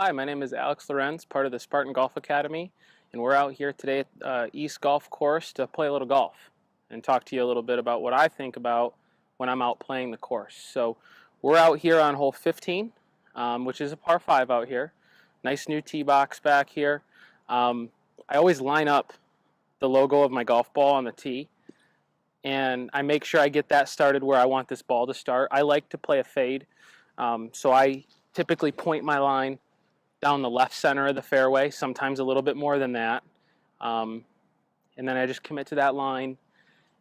Hi, my name is Alex Lorencz, part of the Spartan Golf Academy, and we're out here today at East Golf Course to play a little golf and talk to you a little bit about what I think about when I'm out playing the course. So we're out here on hole 15, which is a par 5 out here. Nice new tee box back here. I always line up the logo of my golf ball on the tee, and I make sure I get that started where I want this ball to start. I like to play a fade, so I typically point my line down the left center of the fairway, sometimes a little bit more than that. And then I just commit to that line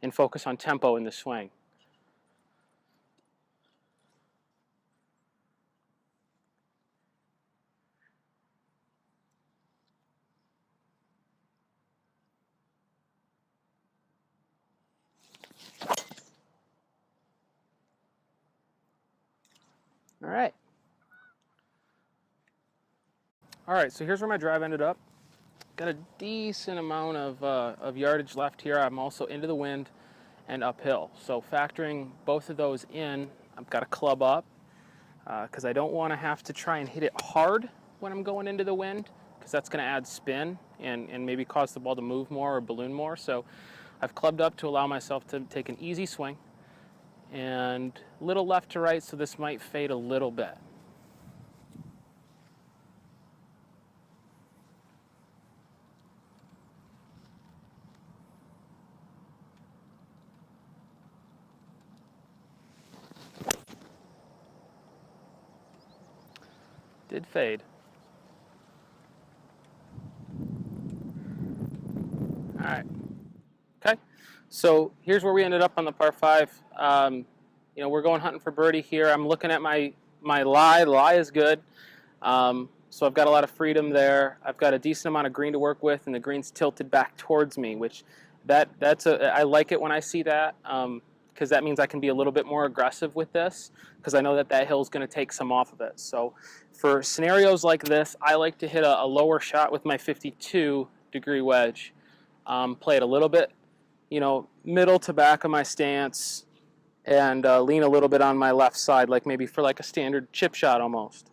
and focus on tempo in the swing. All right. All right, so here's where my drive ended up. Got a decent amount of yardage left here. I'm also into the wind and uphill. So factoring both of those in, I've got a club up because I don't want to have to try and hit it hard when I'm going into the wind, because that's going to add spin and maybe cause the ball to move more or balloon more. So I've clubbed up to allow myself to take an easy swing and a little left to right, so this might fade a little bit. Did fade. All right. Okay. So here's where we ended up on the par 5. We're going hunting for birdie here. I'm looking at my lie. The lie is good. So I've got a lot of freedom there. I've got a decent amount of green to work with, and the green's tilted back towards me, which I like it when I see that, because that means I can be a little bit more aggressive with this, because I know that hill's going to take some off of it. So for scenarios like this, I like to hit a lower shot with my 52-degree wedge. Play it a little bit, middle to back of my stance, and lean a little bit on my left side, like maybe for like a standard chip shot almost.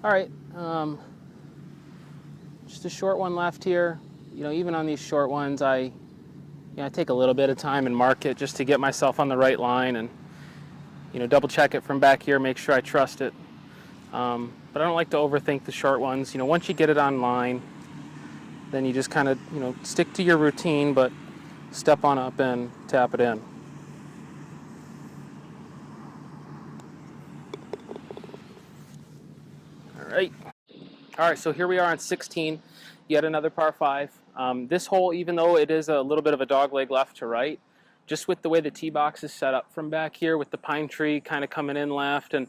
All right, just a short one left here. Even on these short ones, I take a little bit of time and mark it just to get myself on the right line, and double check it from back here, make sure I trust it. But I don't like to overthink the short ones. Once you get it on line, then you just kind of stick to your routine, but step on up and tap it in. All right, so here we are on 16, yet another par 5. This hole, even though it is a little bit of a dog leg left to right, just with the way the tee box is set up from back here, with the pine tree kind of coming in left and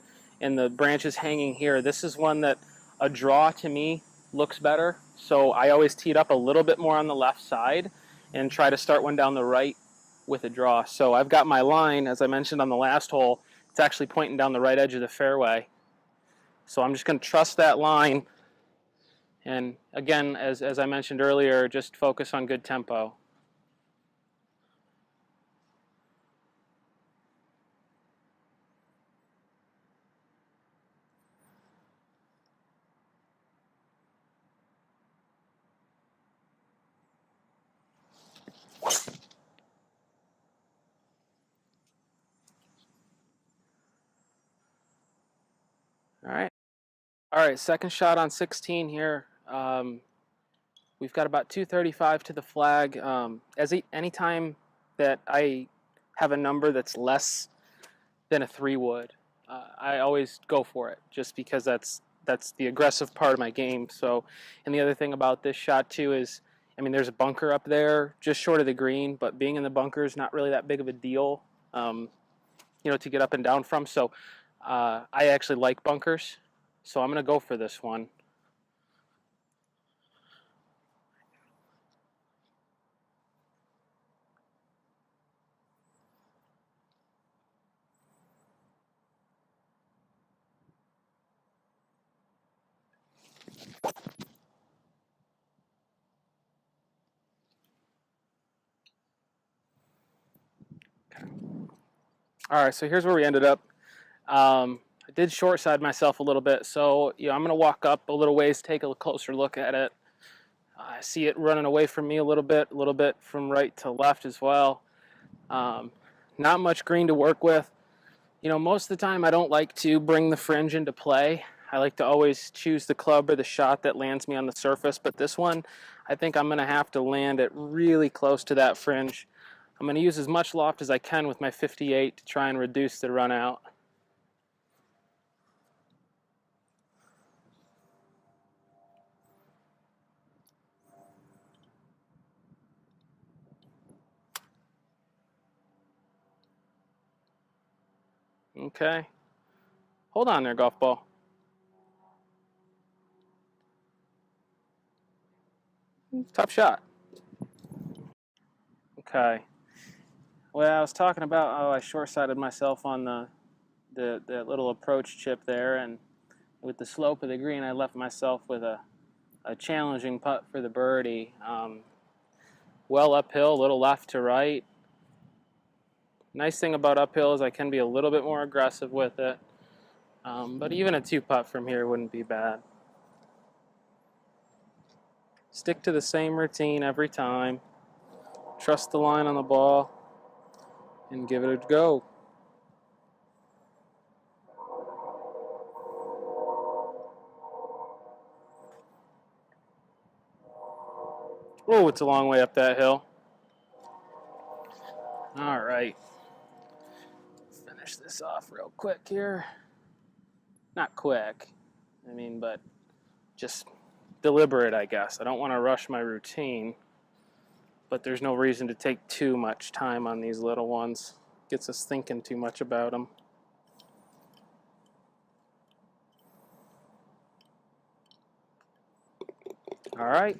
the branches hanging here, this is one that a draw to me looks better. So I always tee it up a little bit more on the left side and try to start one down the right with a draw. So I've got my line, as I mentioned on the last hole, it's actually pointing down the right edge of the fairway. So I'm just going to trust that line. And again, as I mentioned earlier, just focus on good tempo. All right, second shot on 16 here. We've got about 235 to the flag. Anytime that I have a number that's less than a 3 wood, I always go for it, just because that's the aggressive part of my game. So, and the other thing about this shot too is, there's a bunker up there just short of the green, but being in the bunker is not really that big of a deal, to get up and down from. So I actually like bunkers, so I'm going to go for this one. All right, so here's where we ended up. I did short side myself a little bit, so I'm going to walk up a little ways, take a closer look at it. I see it running away from me a little bit from right to left as well. Not much green to work with. Most of the time I don't like to bring the fringe into play. I like to always choose the club or the shot that lands me on the surface, but this one, I think I'm going to have to land it really close to that fringe. I'm going to use as much loft as I can with my 58 to try and reduce the run out. Okay. Hold on there, golf ball. Tough shot. Okay. Well, I was talking about how I short-sighted myself on the little approach chip there, and with the slope of the green, I left myself with a challenging putt for the birdie. Well uphill, a little left to right. Nice thing about uphill is I can be a little bit more aggressive with it, but even a 2-putt from here wouldn't be bad. Stick to the same routine every time. Trust the line on the ball and give it a go. Oh, it's a long way up that hill. All right. Finish this off real quick here. Not quick, but just deliberate, I guess. I don't want to rush my routine, but there's no reason to take too much time on these little ones. Gets us thinking too much about them. All right.